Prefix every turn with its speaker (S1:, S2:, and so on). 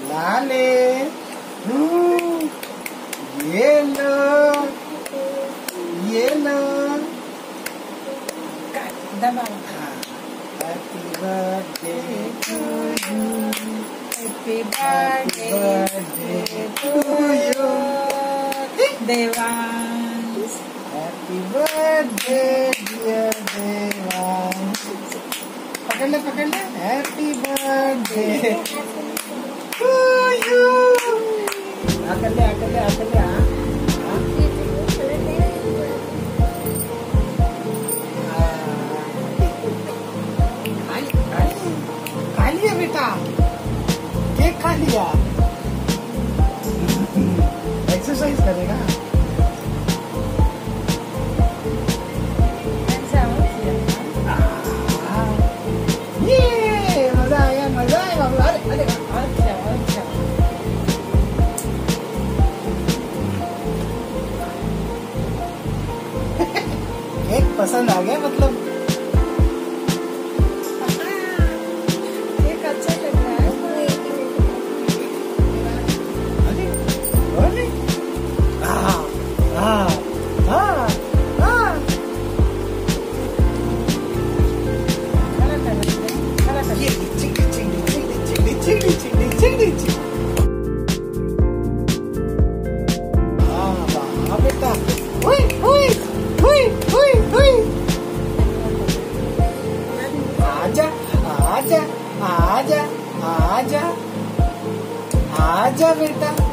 S1: लाले ये लो
S2: दबाओ।
S1: Happy birthday to you,
S2: happy birthday
S1: to you
S2: Devansh.
S1: Happy birthday dear Devansh. पकड़ ले हैप्पी बर्थडे टू यू। आकर ले खा लिया बेटा, केक खा लिया। एक्सरसाइज करेगा। ये मजा आया बाबू। अरे केक पसंद आ गया मतलब।
S2: केक अच्छा लग रहा है।
S1: आजा बेटा।